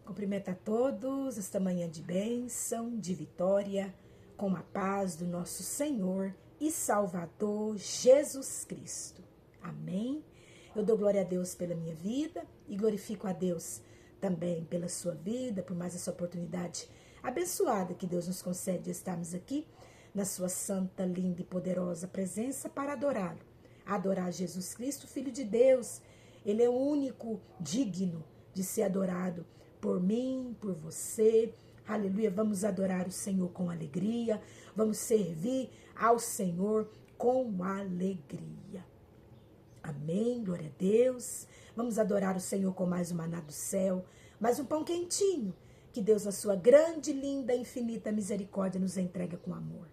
Cumprimento a todos esta manhã de bênção, de vitória, com a paz do nosso Senhor e Salvador Jesus Cristo. Amém? Eu dou glória a Deus pela minha vida e glorifico a Deus também pela sua vida, por mais essa oportunidade abençoada que Deus nos concede de estarmos aqui na sua santa, linda e poderosa presença para adorá-lo. Adorar Jesus Cristo, Filho de Deus. Ele é o único digno de ser adorado por mim, por você. Aleluia, vamos adorar o Senhor com alegria, vamos servir ao Senhor com alegria. Amém, glória a Deus. Vamos adorar o Senhor com mais um maná do céu, mais um pão quentinho, que Deus, na sua grande, linda, infinita misericórdia, nos entrega com amor.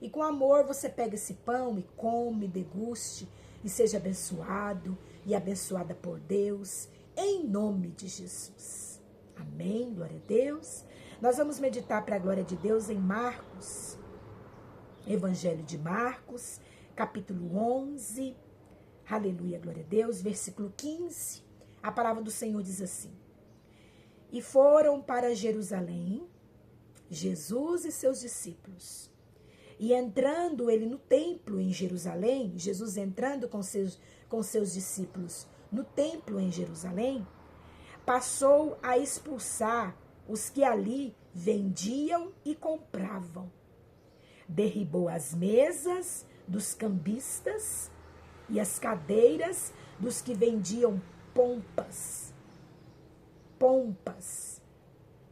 E com amor você pega esse pão e come, deguste, e seja abençoado e abençoada por Deus, em nome de Jesus. Amém, glória a Deus. Nós vamos meditar para a glória de Deus em Marcos, Evangelho de Marcos, capítulo 11, aleluia, glória a Deus, versículo 15. A palavra do Senhor diz assim: E foram para Jerusalém, Jesus e seus discípulos. E entrando ele no templo em Jerusalém, Jesus entrando com seus discípulos no templo em Jerusalém, passou a expulsar os que ali vendiam e compravam. Derribou as mesas dos cambistas e as cadeiras dos que vendiam pompas.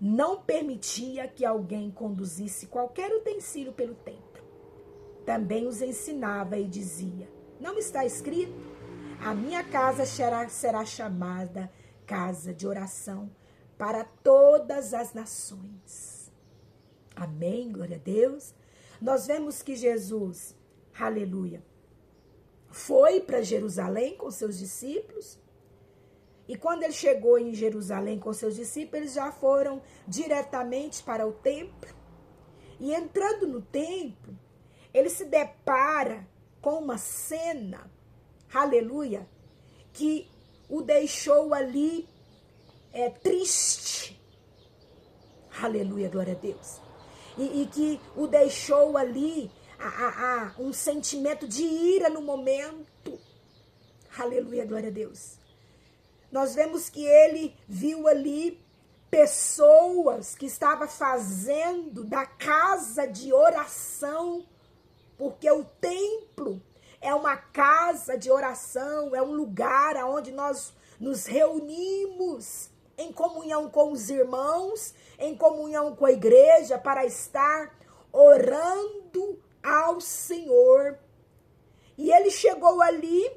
Não permitia que alguém conduzisse qualquer utensílio pelo templo. Também os ensinava e dizia: Não está escrito? A minha casa será chamada casa de oração para todas as nações. Amém, glória a Deus. Nós vemos que Jesus, aleluia, foi para Jerusalém com seus discípulos. E quando ele chegou em Jerusalém com seus discípulos, eles já foram diretamente para o templo. E entrando no templo, ele se depara com uma cena, aleluia, que o deixou ali triste. Aleluia, glória a Deus. E que o deixou ali um sentimento de ira no momento. Aleluia, glória a Deus. Nós vemos que ele viu ali pessoas que estavam fazendo da casa de oração, porque o templo é uma casa de oração, é um lugar onde nós nos reunimos em comunhão com os irmãos, em comunhão com a igreja, para estar orando ao Senhor. E ele chegou ali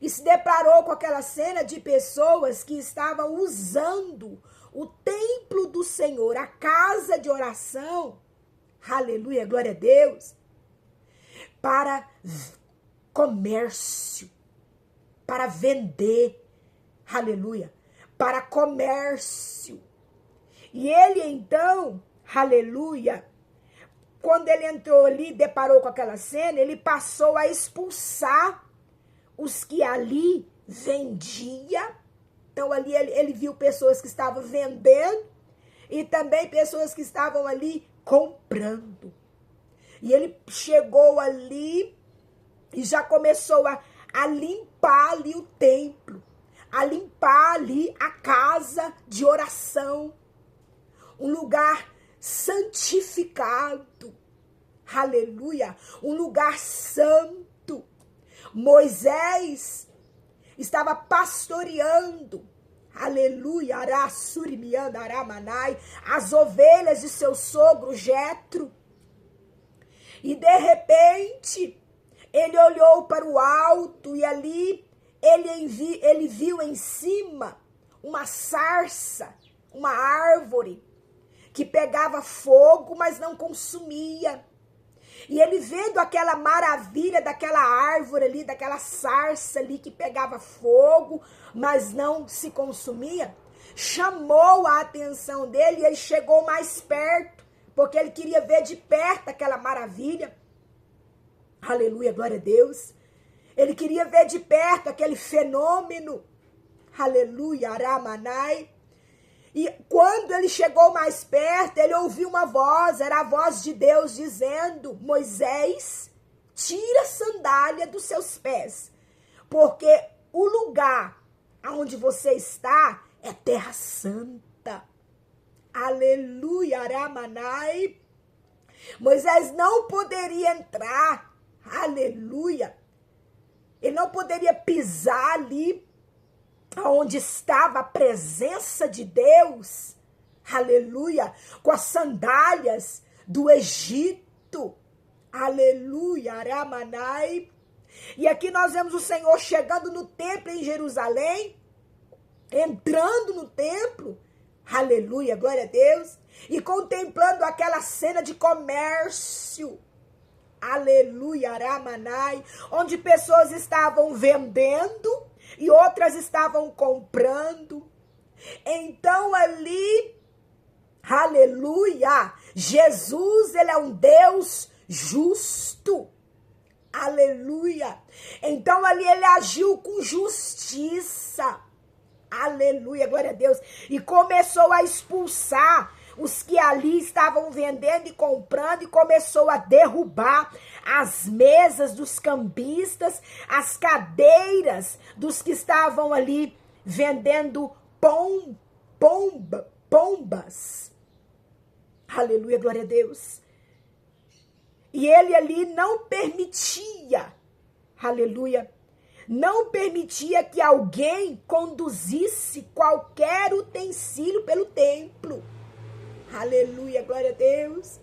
e se deparou com aquela cena de pessoas que estavam usando o templo do Senhor, a casa de oração, aleluia, glória a Deus, para comércio, para vender, aleluia, para comércio. E ele então, aleluia, quando ele entrou ali, deparou com aquela cena, ele passou a expulsar os que ali vendia. Então ali ele viu pessoas que estavam vendendo e também pessoas que estavam ali comprando. E ele chegou ali e já começou a limpar ali o templo, a limpar ali a casa de oração, um lugar santificado, aleluia, um lugar santo. Moisés estava pastoreando, aleluia, as ovelhas de seu sogro Jetro. E de repente, ele olhou para o alto e ali ele viu em cima uma sarça, uma árvore que pegava fogo, mas não consumia. E ele vendo aquela maravilha daquela árvore ali, daquela sarça ali que pegava fogo, mas não se consumia, chamou a atenção dele e ele chegou mais perto, porque ele queria ver de perto aquela maravilha. Aleluia, glória a Deus. Ele queria ver de perto aquele fenômeno. Aleluia, Aramanai. E quando ele chegou mais perto, ele ouviu uma voz, era a voz de Deus dizendo: Moisés, tira a sandália dos seus pés, porque o lugar onde você está é terra santa. Aleluia, Aramanai. Moisés não poderia entrar, aleluia. Ele não poderia pisar ali onde estava a presença de Deus, aleluia, com as sandálias do Egito, aleluia, Aramanai. E aqui nós vemos o Senhor chegando no templo em Jerusalém, entrando no templo, aleluia, glória a Deus, e contemplando aquela cena de comércio, aleluia, Aramanai, onde pessoas estavam vendendo e outras estavam comprando. Então ali, aleluia, Jesus, ele é um Deus justo, aleluia. Então ali ele agiu com justiça, aleluia, glória a Deus, e começou a expulsar os que ali estavam vendendo e comprando, e começou a derrubar as mesas dos cambistas, as cadeiras dos que estavam ali vendendo pombas. Aleluia, glória a Deus. E ele ali não permitia, aleluia, não permitia que alguém conduzisse qualquer utensílio pelo templo. Aleluia, glória a Deus.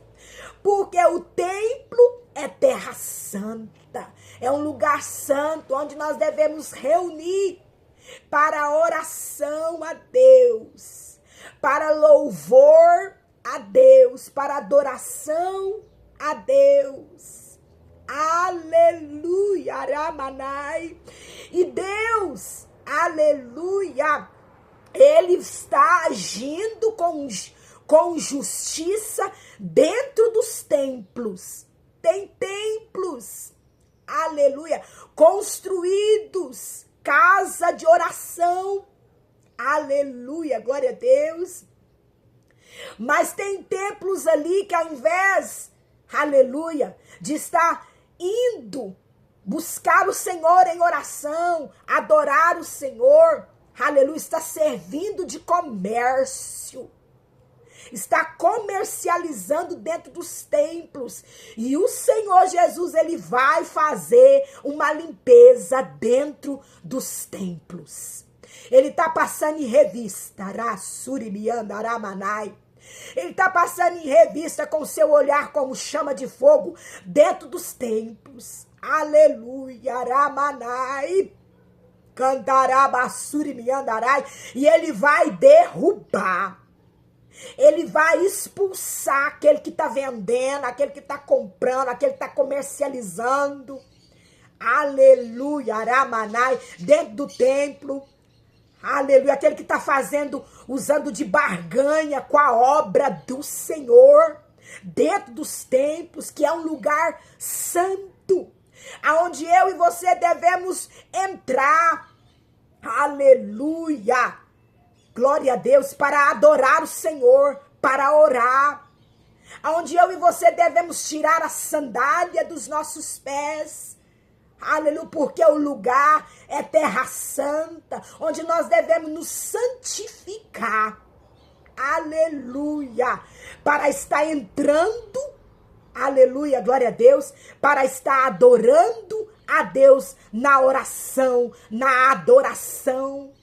Porque o templo é terra santa. É um lugar santo onde nós devemos reunir para oração a Deus, para louvor a Deus, para adoração a Deus. Aleluia, Aramanai. E Deus, aleluia, ele está agindo com justiça dentro dos templos. Tem templos, aleluia, construídos, casa de oração, aleluia, glória a Deus. Mas tem templos ali que ao invés, aleluia, de estar indo buscar o Senhor em oração, adorar o Senhor, aleluia, está servindo de comércio. Está comercializando dentro dos templos. E o Senhor Jesus, ele vai fazer uma limpeza dentro dos templos. Ele está passando em revista. Ele está passando em revista com seu olhar como chama de fogo dentro dos templos. Aleluia, Aramanai. Cantarabassurimiandarai. E ele vai derrubar. Ele vai expulsar aquele que está vendendo, aquele que está comprando, aquele que está comercializando. Aleluia, Aramanai, dentro do templo. Aleluia, aquele que está fazendo, usando de barganha com a obra do Senhor. Dentro dos templos, que é um lugar santo, aonde eu e você devemos entrar. Aleluia. Glória a Deus, para adorar o Senhor, para orar. Onde eu e você devemos tirar a sandália dos nossos pés. Aleluia, porque o lugar é terra santa, onde nós devemos nos santificar. Aleluia, para estar entrando, aleluia, glória a Deus, para estar adorando a Deus na oração, na adoração.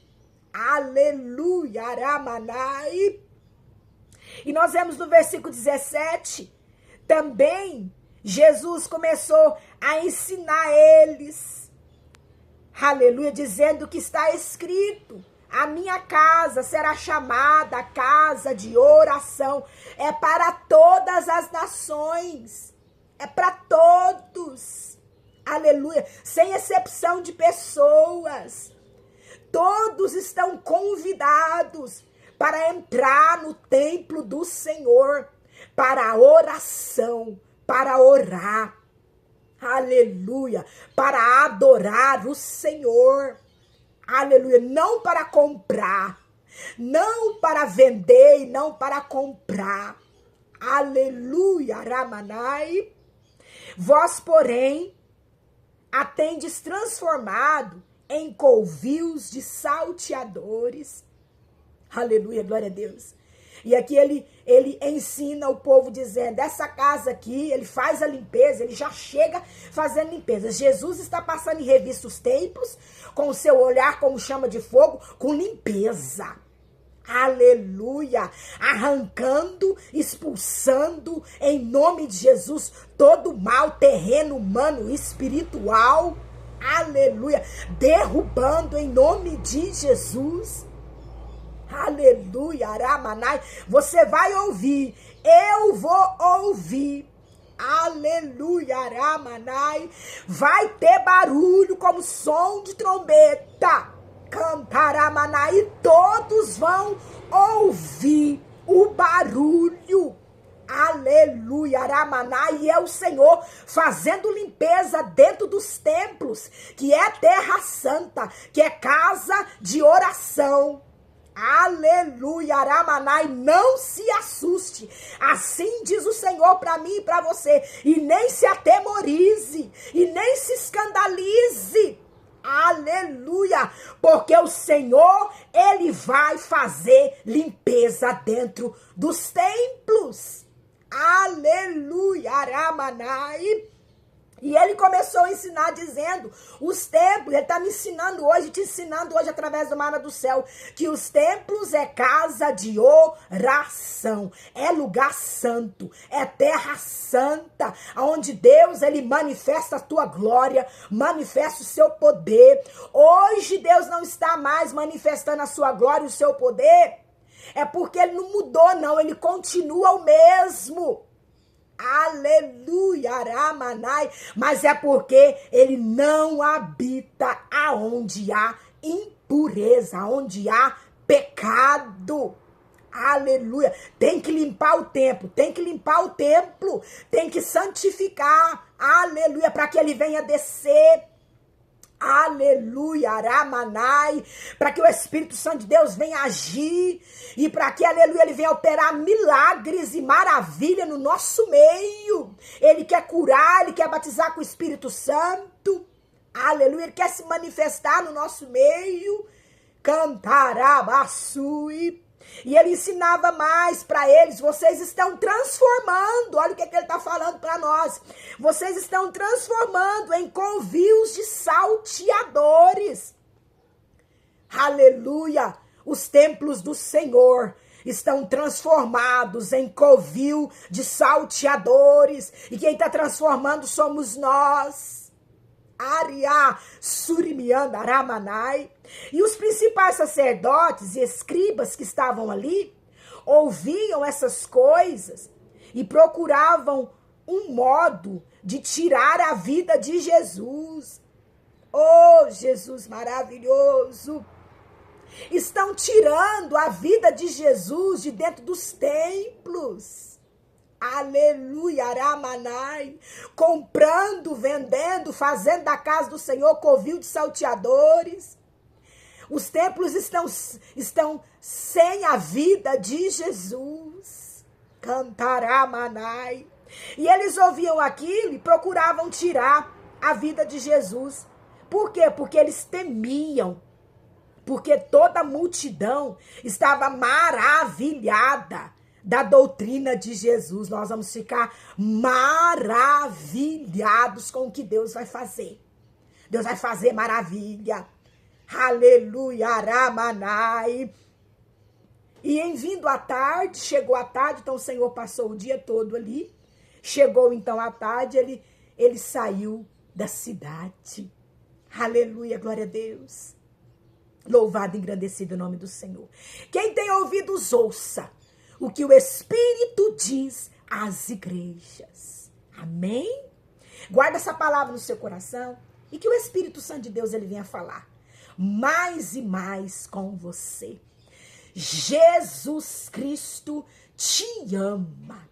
Aleluia, Aramanai. E nós vemos no versículo 17, também Jesus começou a ensinar eles, aleluia, dizendo que está escrito: a minha casa será chamada casa de oração. É para todas as nações, é para todos, aleluia, sem exceção de pessoas. Todos estão convidados para entrar no templo do Senhor, para a oração, para orar, aleluia, para adorar o Senhor, aleluia, não para comprar, não para vender e não para comprar. Aleluia, Ramanai. Vós, porém, a tendes transformado em covios de salteadores. Aleluia, glória a Deus. E aqui ele ensina o povo dizendo, essa casa aqui, ele faz a limpeza, ele já chega fazendo limpeza. Jesus está passando em revista os templos, com o seu olhar como chama de fogo, com limpeza. Aleluia, arrancando, expulsando em nome de Jesus todo mal, terreno humano, espiritual, aleluia, derrubando em nome de Jesus, aleluia, Aramanai. Você vai ouvir, eu vou ouvir, aleluia, Aramanai. Vai ter barulho como som de trombeta, Cantaramanai, e todos vão ouvir o barulho. Aleluia, Aramanai, e é o Senhor fazendo limpeza dentro dos templos, que é terra santa, que é casa de oração. Aleluia, Aramanai, não se assuste, assim diz o Senhor para mim e para você, e nem se atemorize, e nem se escandalize. Aleluia, porque o Senhor, ele vai fazer limpeza dentro dos templos. Aleluia, Aramanai. E ele começou a ensinar dizendo, os templos, ele está me ensinando hoje, te ensinando hoje através do Maná do Céu, que os templos é casa de oração, é lugar santo, é terra santa, onde Deus, ele manifesta a tua glória, manifesta o seu poder. Hoje Deus não está mais manifestando a sua glória e o seu poder, é porque ele não mudou não, ele continua o mesmo. Aleluia, Aramanai, mas é porque ele não habita aonde há impureza, aonde há pecado. Aleluia, tem que limpar o templo, tem que limpar o templo, tem que santificar, aleluia, para que ele venha descer. Aleluia, Aramanai, para que o Espírito Santo de Deus venha agir e para que, aleluia, ele venha operar milagres e maravilha no nosso meio. Ele quer curar, ele quer batizar com o Espírito Santo, aleluia, ele quer se manifestar no nosso meio. Cantarabassui. E ele ensinava mais para eles, vocês estão transformando, olha o que ele está falando para nós, vocês estão transformando em covios de salteadores. Aleluia, os templos do Senhor estão transformados em covil de salteadores, e quem está transformando somos nós. Aria, Surimianda, Aramanai. E os principais sacerdotes e escribas que estavam ali ouviam essas coisas e procuravam um modo de tirar a vida de Jesus. Oh, Jesus maravilhoso! Estão tirando a vida de Jesus de dentro dos templos. Aleluia, Aramanai, comprando, vendendo, fazendo da casa do Senhor covil de salteadores. Os templos estão sem a vida de Jesus. Cantaramanai. E eles ouviam aquilo e procuravam tirar a vida de Jesus. Por quê? Porque eles temiam. Porque toda a multidão estava maravilhada da doutrina de Jesus. Nós vamos ficar maravilhados com o que Deus vai fazer. Deus vai fazer maravilha. Aleluia, Aramanai. E em vindo à tarde, chegou a tarde, então o Senhor passou o dia todo ali. Chegou então à tarde, ele saiu da cidade. Aleluia, glória a Deus. Louvado e engrandecido o nome do Senhor. Quem tem ouvidos, ouça o que o Espírito diz às igrejas. Amém? Guarda essa palavra no seu coração e que o Espírito Santo de Deus ele venha falar mais e mais com você. Jesus Cristo te ama.